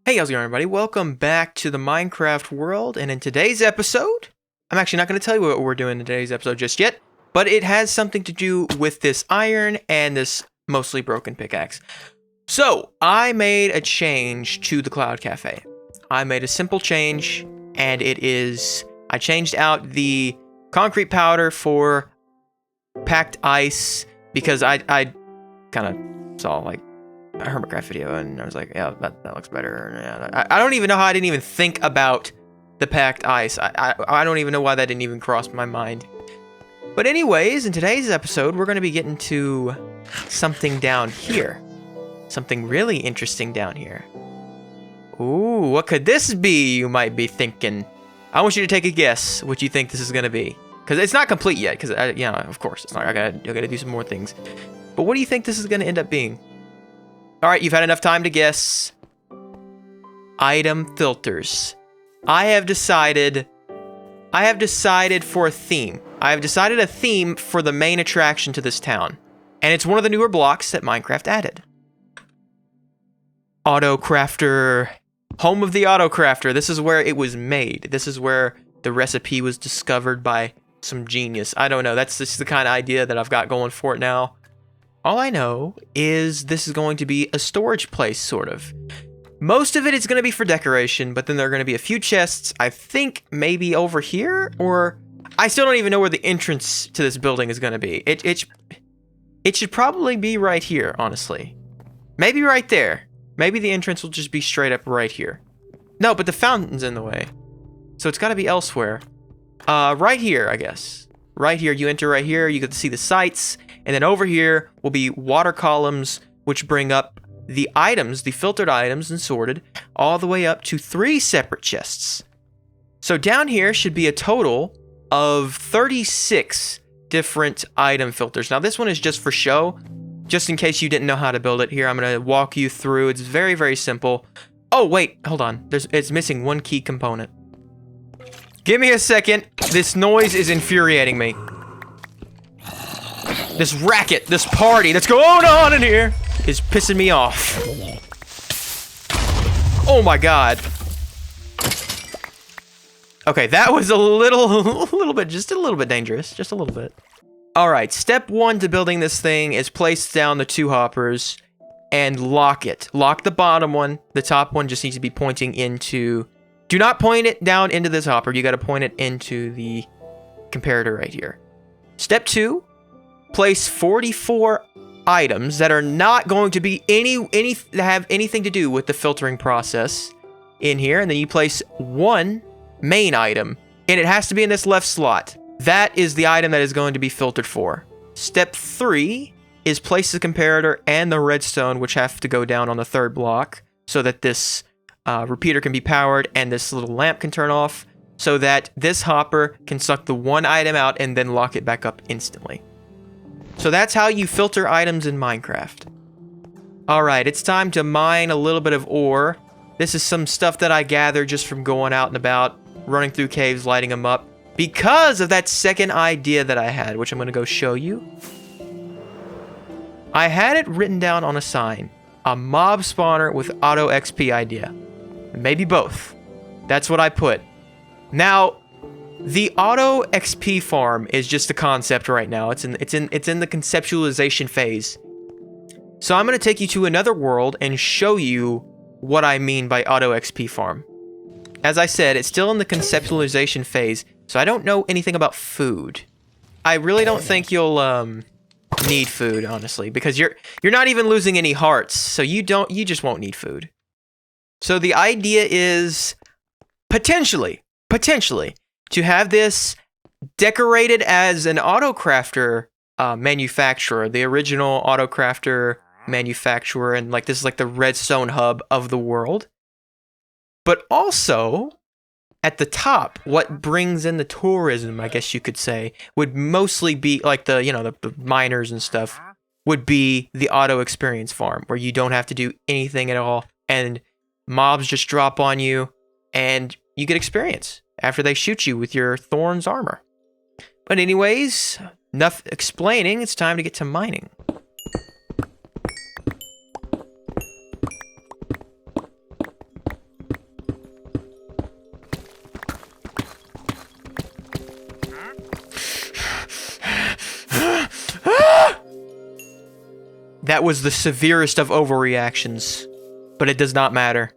Hey, how's it going, everybody? Welcome back to the Minecraft world, and in today's episode, I'm actually not going to tell you what we're doing in today's episode just yet, but it has something to do with this iron and this mostly broken pickaxe. So, I made a change to the Cloud Cafe. I made a simple change, and it is, I changed out the concrete powder for packed ice, because I kind of saw, like, a Hermitcraft video, and I was like, yeah, that looks better. Yeah, I don't even know how I didn't even think about the packed ice. I don't even know why that didn't even cross my mind. But anyways, in today's episode, we're going to be getting to something down here. Something really interesting down here. Ooh, what could this be, you might be thinking? I want you to take a guess what you think this is going to be. Because it's not complete yet, because, yeah, of course, it's not. I gotta do some more things. But what do you think this is going to end up being? All right, you've had enough time to guess. Item filters. I have decided for a theme. I have decided a theme for the main attraction to this town. And it's one of the newer blocks that Minecraft added. Auto Crafter. Home of the Auto Crafter. This is where it was made. This is where the recipe was discovered by some genius. I don't know. That's just the kind of idea that I've got going for it now. All I know is this is going to be a storage place, sort of. Most of it is going to be for decoration, but then there are going to be a few chests, I think maybe over here, or I still don't even know where the entrance to this building is going to be. It should probably be right here, honestly. Maybe right there. Maybe the entrance will just be straight up right here. No, but the fountain's in the way. So it's got to be elsewhere. Right here, I guess. Right here, you enter right here, you get to see the sights. And then over here will be water columns, which bring up the items, the filtered items and sorted, all the way up to 3 separate chests. So down here should be a total of 36 different item filters. Now this one is just for show, just in case you didn't know how to build it. Here, I'm going to walk you through. It's very, very simple. Oh, wait, hold on. It's missing one key component. Give me a second. This noise is infuriating me. This racket, this party that's going on in here is pissing me off. Oh my god. Okay, that was a little bit, just a little bit dangerous. Just a little bit. Alright, step 1 to building this thing is place down the 2 hoppers and lock it. Lock the bottom one. The top one just needs to be pointing into... Do not point it down into this hopper. You gotta point it into the comparator right here. Step 2. Place 44 items that are not going to be have anything to do with the filtering process in here, and then you place 1 main item, and it has to be in this left slot. That is the item that is going to be filtered for. Step 3 is place the comparator and the redstone, which have to go down on the 3rd block, so that this repeater can be powered and this little lamp can turn off, so that this hopper can suck the 1 item out and then lock it back up instantly. So that's how you filter items in Minecraft. Alright, it's time to mine a little bit of ore. This is some stuff that I gathered just from going out and about, running through caves, lighting them up, because of that second idea that I had, which I'm going to go show you. I had it written down on a sign. A mob spawner with auto XP idea. Maybe both. That's what I put. Now... the auto XP farm is just a concept right now. It's in the conceptualization phase. So I'm going to take you to another world and show you what I mean by auto XP farm. As I said, it's still in the conceptualization phase, so I don't know anything about food. I really don't think you'll need food, honestly, because you're not even losing any hearts, so you just won't need food. So the idea is potentially to have this decorated as an auto crafter manufacturer, the original auto crafter manufacturer, and like this is like the Redstone hub of the world. But also, at the top, what brings in the tourism, I guess you could say, would mostly be like the miners and stuff, would be the auto experience farm, where you don't have to do anything at all, and mobs just drop on you, and you get experience after they shoot you with your Thorns armor. But anyways, enough explaining, it's time to get to mining. That was the severest of overreactions. But it does not matter.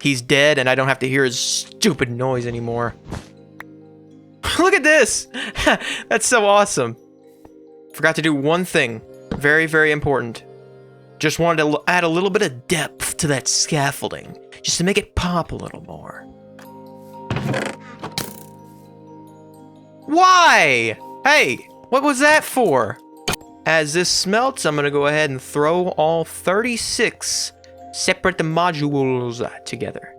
He's dead and I don't have to hear his stupid noise anymore. Look at this! That's so awesome. Forgot to do one thing. Very, very important. Just wanted to add a little bit of depth to that scaffolding. Just to make it pop a little more. Why? Hey, what was that for? As this smelts, I'm going to go ahead and throw all 36 separate modules together.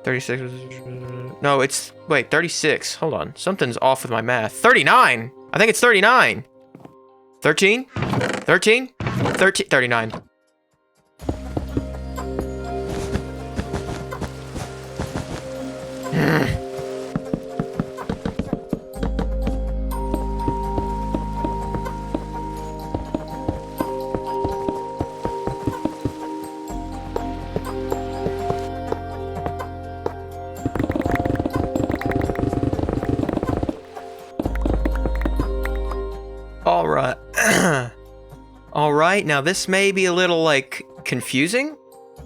36. No, it's... Wait, 36. Hold on. Something's off with my math. 39! I think it's 39. 13? 13? 13? 39. Alright. Alright, now this may be a little, like, confusing,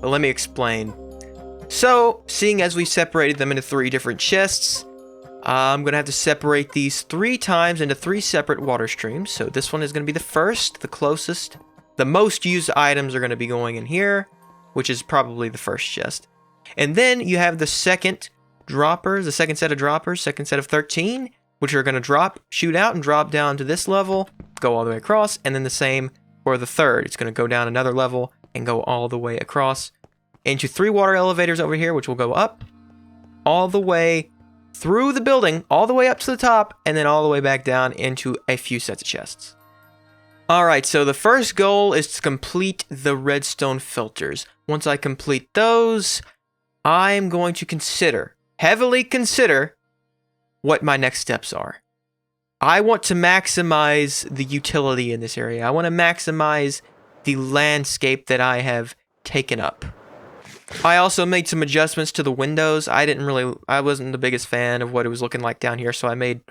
but let me explain. So, seeing as we separated them into 3 different chests, I'm going to have to separate these 3 times into 3 separate water streams. So this one is going to be the first, the closest. The most used items are going to be going in here, which is probably the first chest. And then you have the second droppers, the second set of droppers, second set of 13, which are going to drop, shoot out, and drop down to this level, go all the way across, and then the same for the third. It's going to go down another level and go all the way across into 3 water elevators over here, which will go up all the way through the building, all the way up to the top, and then all the way back down into a few sets of chests. Alright, so the first goal is to complete the redstone filters. Once I complete those, I'm going to heavily consider, what my next steps are. I want to maximize the utility in this area. I want to maximize the landscape that I have taken up. I also made some adjustments to the windows. I wasn't the biggest fan of what it was looking like down here, so I made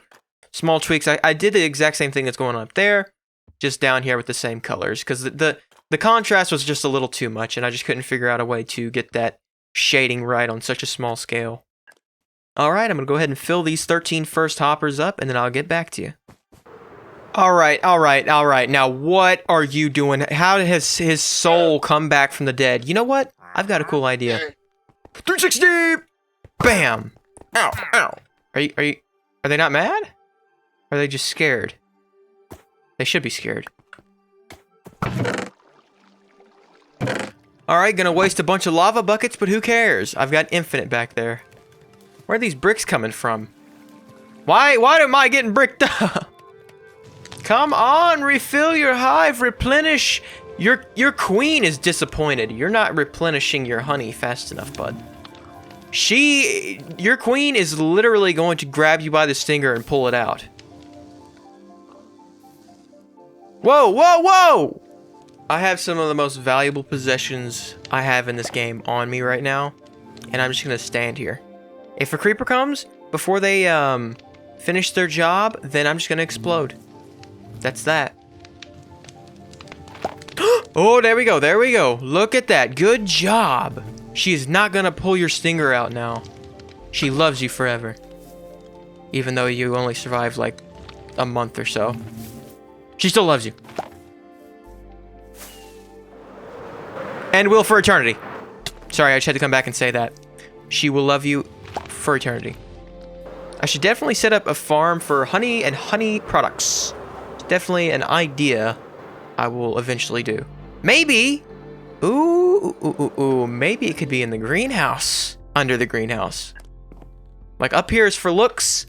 small tweaks. I did the exact same thing that's going on up there, just down here with the same colors, because the contrast was just a little too much, and I just couldn't figure out a way to get that shading right on such a small scale. Alright, I'm going to go ahead and fill these 13 first hoppers up, and then I'll get back to you. Alright. Now, what are you doing? How has his soul come back from the dead? You know what? I've got a cool idea. 360! Bam! Ow, ow. Are they not mad? Or are they just scared? They should be scared. Alright, gonna waste a bunch of lava buckets, but who cares? I've got infinite back there. Where are these bricks coming from? Why am I getting bricked up? Come on, refill your hive, replenish. Your queen is disappointed. You're not replenishing your honey fast enough, bud. Your queen is literally going to grab you by the stinger and pull it out. Whoa, whoa, whoa! I have some of the most valuable possessions I have in this game on me right now, and I'm just gonna stand here. If a creeper comes, before they finish their job, then I'm just gonna explode. That's that. Oh, there we go. Look at that. Good job. She's not gonna pull your stinger out now. She loves you forever. Even though you only survived like a month or so. She still loves you. And will for eternity. Sorry, I just had to come back and say that. She will love you for eternity. I should definitely set up a farm for honey and honey products. It's definitely an idea I will eventually do. Maybe. Ooh, maybe it could be in the greenhouse. Under the greenhouse. Like up here is for looks.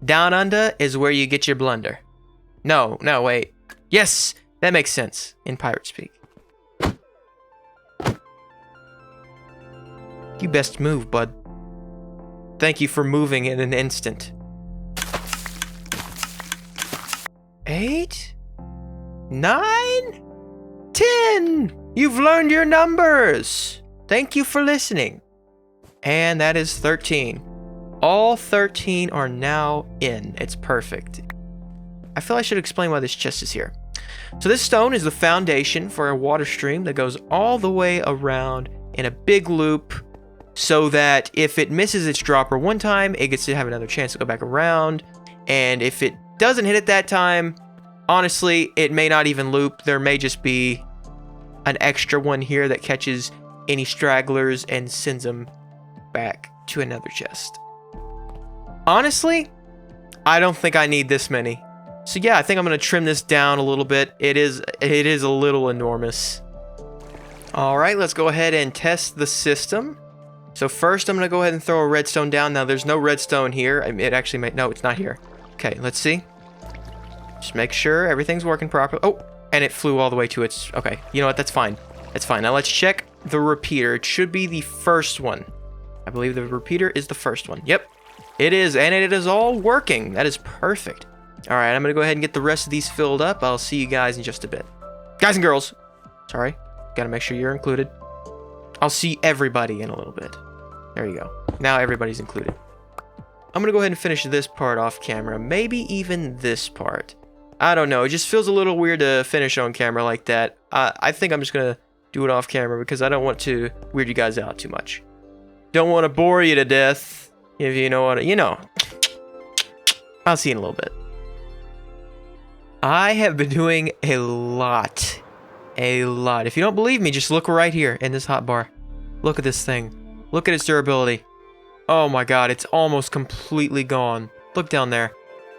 Down under is where you get your blunder. No, wait. Yes, that makes sense in pirate speak. You best move, bud. Thank you for moving in an instant. 8, 9, 10. You've learned your numbers. Thank you for listening. And that is 13. All 13 are now in. It's perfect. I feel I should explain why this chest is here. So this stone is the foundation for a water stream that goes all the way around in a big loop, so that if it misses its dropper one time, it gets to have another chance to go back around. And if it doesn't hit it that time, honestly, it may not even loop. There may just be an extra one here that catches any stragglers and sends them back to another chest. Honestly, I don't think I need this many. So yeah, I think I'm gonna trim this down a little bit. It is a little enormous. All right, let's go ahead and test the system. So first, I'm gonna go ahead and throw a redstone down. Now, there's no redstone here. It actually might, no, it's not here. Okay, let's see. Just make sure everything's working properly. Oh, and it flew all the way to its, okay. You know what, that's fine. That's fine. Now let's check the repeater. It should be the first one. I believe the repeater is the first one. Yep, it is, and it is all working. That is perfect. All right, I'm gonna go ahead and get the rest of these filled up. I'll see you guys in just a bit. Guys and girls, sorry, gotta make sure you're included. I'll see everybody in a little bit. There you go. Now everybody's included. I'm gonna go ahead and finish this part off camera. Maybe even this part. I don't know. It just feels a little weird to finish on camera like that. I think I'm just gonna do it off camera because I don't want to weird you guys out too much. Don't want to bore you to death. If you know what, you know. I'll see you in a little bit. I have been doing a lot. A lot. If you don't believe me, just look right here in this hotbar. Look at this thing. Look at its durability. Oh my god, it's almost completely gone. Look down there.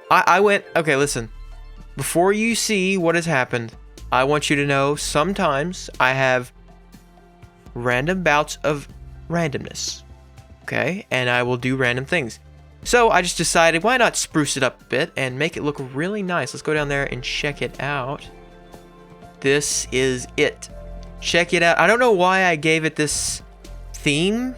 I went... Okay, listen. Before you see what has happened, I want you to know sometimes I have random bouts of randomness. Okay? And I will do random things. So I just decided, why not spruce it up a bit and make it look really nice. Let's go down there and check it out. This is it. Check it out. I don't know why I gave it this theme,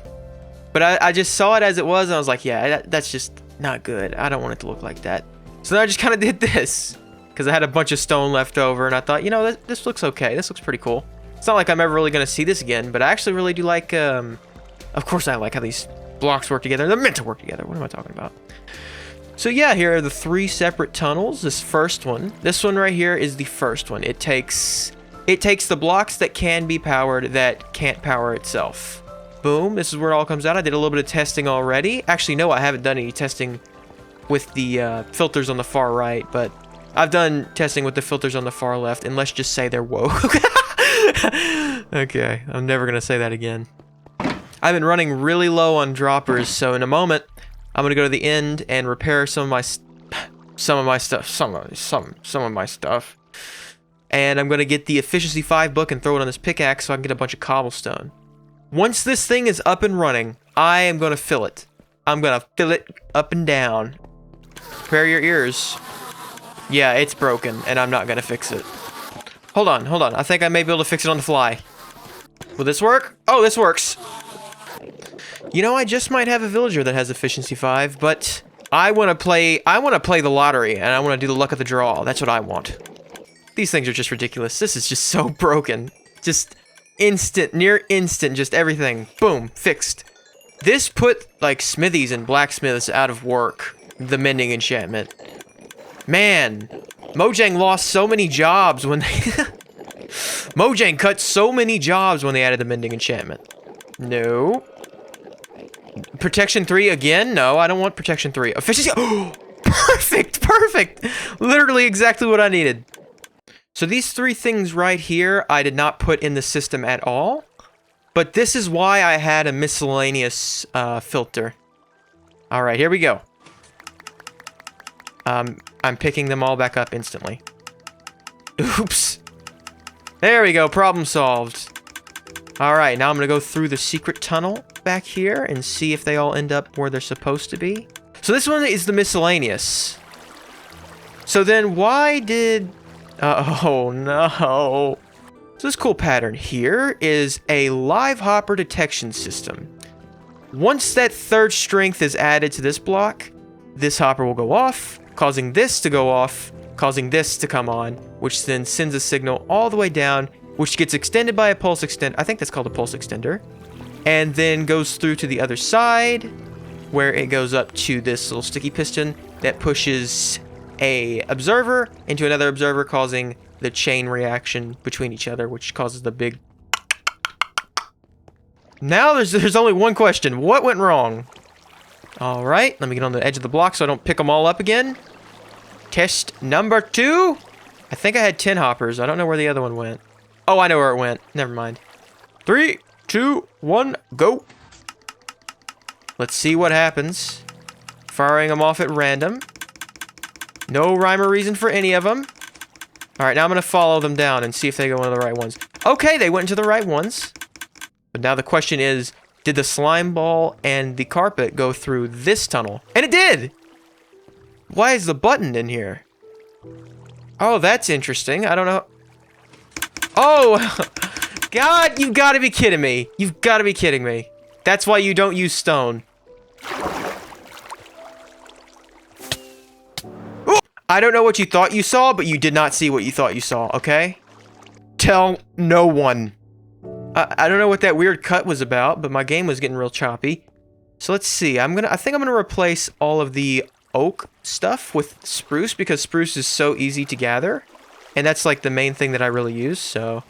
but I just saw it as it was, and I was like, yeah, that's just not good. I don't want it to look like that. So then I just kind of did this, because I had a bunch of stone left over, and I thought, you know, this looks okay. This looks pretty cool. It's not like I'm ever really going to see this again, but I actually really do like, of course I like how these blocks work together. They're meant to work together. What am I talking about? So yeah, here are the 3 separate tunnels. This first one, this one right here is the first one. It takes the blocks that can be powered that can't power itself. Boom, this is where it all comes out. I did a little bit of testing already. Actually, no, I haven't done any testing with the filters on the far right, but I've done testing with the filters on the far left, and let's just say they're woke. Okay, I'm never gonna say that again. I've been running really low on droppers, so in a moment, I'm gonna go to the end and repair some of my stuff. And I'm gonna get the efficiency 5 book and throw it on this pickaxe so I can get a bunch of cobblestone. Once this thing is up and running, I am gonna fill it. I'm gonna fill it up and down. Prepare your ears. Yeah, it's broken, and I'm not gonna fix it. Hold on. I think I may be able to fix it on the fly. Will this work? Oh, this works. You know, I just might have a villager that has efficiency 5, but I want to play the lottery, and I want to do the luck of the draw. That's what I want. These things are just ridiculous. This is just so broken. Just instant, near instant, just everything. Boom, fixed. This put, like, smithies and blacksmiths out of work. The mending enchantment. Man, Mojang lost so many jobs when they... Mojang cut so many jobs when they added the mending enchantment. No. Protection 3 again? No, I don't want protection 3. Efficiency... Oh, perfect! Literally exactly what I needed. So these 3 things right here, I did not put in the system at all. But this is why I had a miscellaneous filter. Alright, here we go. I'm picking them all back up instantly. Oops. There we go, problem solved. Alright, now I'm gonna go through the secret tunnel back here and see if they all end up where they're supposed to be. So this one is the miscellaneous. So then why did... oh no. So this cool pattern here is a live hopper detection system. Once that 3rd strength is added to this block, this hopper will go off, causing this to go off, causing this to come on, which then sends a signal all the way down, which gets extended by a pulse extender. I think that's called a pulse extender. And then goes through to the other side, where it goes up to this little sticky piston that pushes a observer into another observer, causing the chain reaction between each other, which causes the big... Now there's only one question. What went wrong? All right, let me get on the edge of the block so I don't pick them all up again. Test number 2. I think I had 10 hoppers. I don't know where the other one went. Oh, I know where it went. Never mind. 3, 2, 1, go. Let's see what happens. Firing them off at random. No rhyme or reason for any of them. All right, now I'm going to follow them down and see if they go into the right ones. Okay, they went into the right ones. But now the question is, did the slime ball and the carpet go through this tunnel? And it did! Why is the button in here? Oh, that's interesting. I don't know. Oh! God, you've got to be kidding me. You've got to be kidding me. That's why you don't use stone. Ooh! I don't know what you thought you saw, but you did not see what you thought you saw, okay? Tell no one. I don't know what that weird cut was about, but my game was getting real choppy. So let's see. I think I'm gonna replace all of the oak stuff with spruce because spruce is so easy to gather, and that's like the main thing that I really use. So,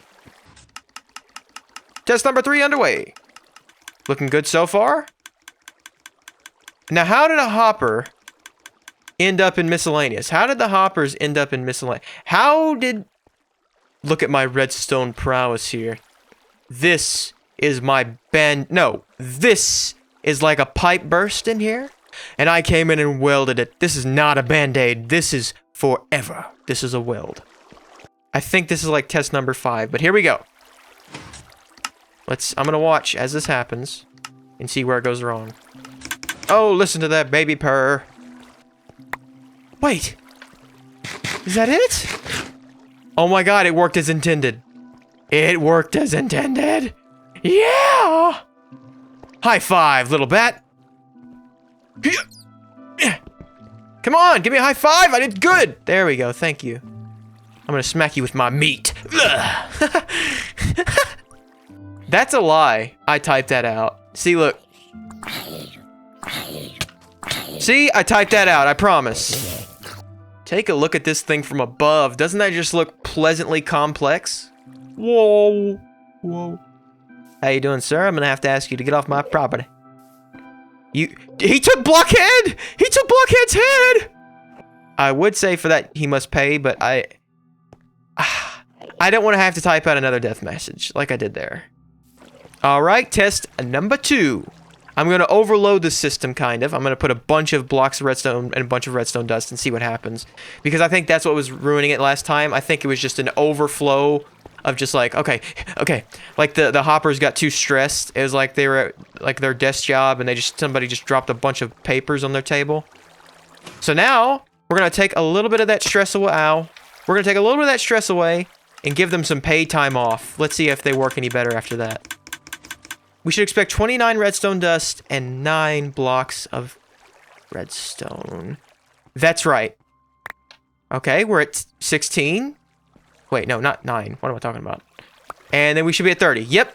test number 3 underway. Looking good so far. Now, how did a hopper end up in miscellaneous? How did the hoppers end up in miscellaneous? How did... Look at my redstone prowess here. This is my band... No, this is like a pipe burst in here. And I came in and welded it. This is not a band-aid. This is forever. This is a weld. I think this is like test number 5, but here we go. I'm gonna watch as this happens and see where it goes wrong. Oh, listen to that baby purr. Wait. Is that it? Oh my god, it worked as intended. It worked as intended. Yeah! High five, little bat. Come on, give me a high five. I did good. There we go. Thank you. I'm gonna smack you with my meat. That's a lie. I typed that out. See, look. See, I typed that out. I promise. Take a look at this thing from above. Doesn't that just look pleasantly complex? Whoa. Whoa. How you doing, sir? I'm gonna have to ask you to get off my property. He took Blockhead! He took Blockhead's head! I would say for that he must pay, but I don't want to have to type out another death message like I did there. Alright, test number 2. I'm going to overload the system, kind of. I'm going to put a bunch of blocks of redstone and a bunch of redstone dust and see what happens. Because I think that's what was ruining it last time. I think it was just an overflow of just like, okay. Like the hoppers got too stressed. It was like they were at like their desk job and somebody just dropped a bunch of papers on their table. So now we're going to take a little bit of that stress away. We're going to take a little bit of that stress away and give them some paid time off. Let's see if they work any better after that. We should expect 29 redstone dust and 9 blocks of redstone. That's right. Okay, we're at 16. Wait, no, not 9. What am I talking about? And then we should be at 30. Yep.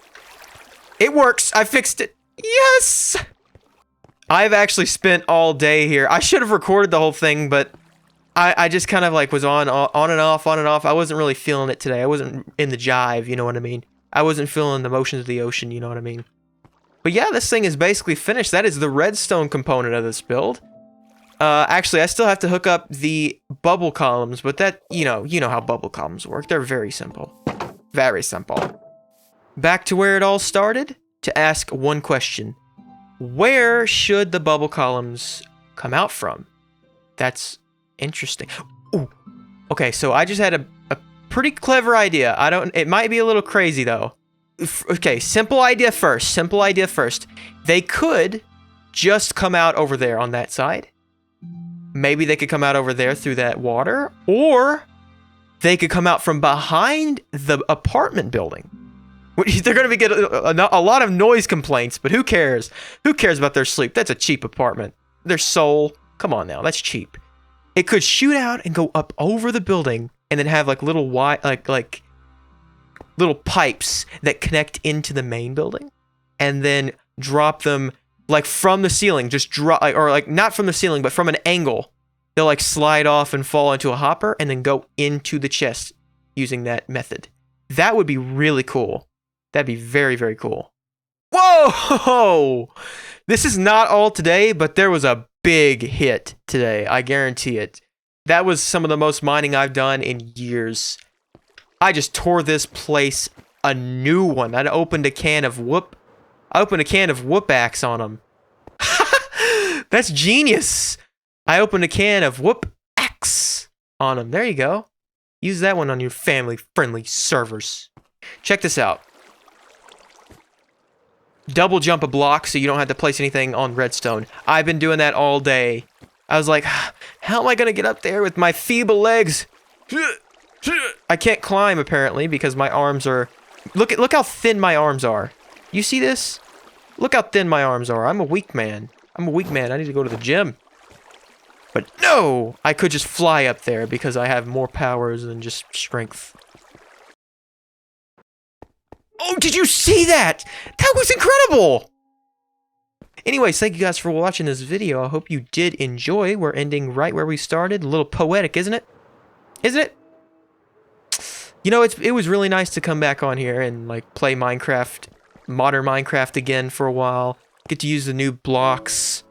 It works. I fixed it. Yes! I've actually spent all day here. I should have recorded the whole thing, but I just kind of like was on and off. I wasn't really feeling it today. I wasn't in the jive, you know what I mean? I wasn't feeling the motions of the ocean, you know what I mean? But yeah, this thing is basically finished. That is the redstone component of this build. Actually, I still have to hook up the bubble columns, but that, you know how bubble columns work. They're very simple. Very simple. Back to where it all started to ask one question. Where should the bubble columns come out from? That's interesting. Ooh. Okay, so I just had a pretty clever idea. It might be a little crazy though. Okay, simple idea first. They could just come out over there on that side. Maybe they could come out over there through that water, or they could come out from behind the apartment building. They're going to get a lot of noise complaints, but who cares? Who cares about their sleep? That's a cheap apartment. Their soul. Come on now, that's cheap. It could shoot out and go up over the building, and then have like little like little pipes that connect into the main building, and then drop them like from the ceiling. Just drop, or like not from the ceiling, but from an angle. They'll like slide off and fall into a hopper, and then go into the chest. using that method. That would be really cool. That'd be very, very cool. Whoa! This is not all today, but there was a big hit today. I guarantee it. That was some of the most mining I've done in years. I just tore this place a new one. I opened a can of whoop axe on them. That's genius. I opened a can of whoop axe on them. There you go. Use that one on your family-friendly servers. Check this out. Double jump a block so you don't have to place anything on redstone. I've been doing that all day. I was like, how am I going to get up there with my feeble legs? I can't climb, apparently, because my arms are... Look how thin my arms are. You see this? Look how thin my arms are. I'm a weak man. I need to go to the gym. But no! I could just fly up there because I have more powers than just strength. Oh, did you see that? That was incredible! Anyways, thank you guys for watching this video. I hope you did enjoy. We're ending right where we started. A little poetic, isn't it? Isn't it? You know, it was really nice to come back on here and, like, play Minecraft, modern Minecraft again for a while. Get to use the new blocks.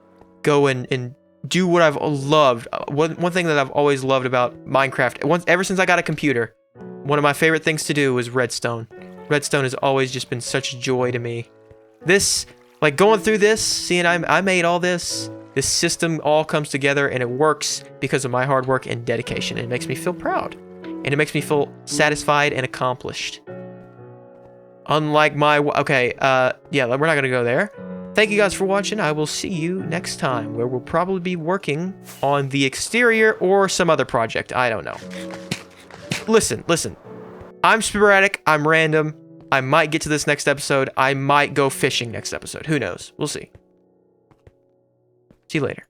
Go and do what I've loved. One thing that I've always loved about Minecraft, ever since I got a computer, one of my favorite things to do was Redstone. Redstone has always just been such joy to me. This, like going through this, seeing I made all this system all comes together and it works because of my hard work and dedication. It makes me feel proud. And it makes me feel satisfied and accomplished. Unlike my... Okay, yeah, we're not gonna go there. Thank you guys for watching. I will see you next time, where we'll probably be working on the exterior or some other project. I don't know. Listen. I'm sporadic. I'm random. I might get to this next episode. I might go fishing next episode. Who knows? We'll see. See you later.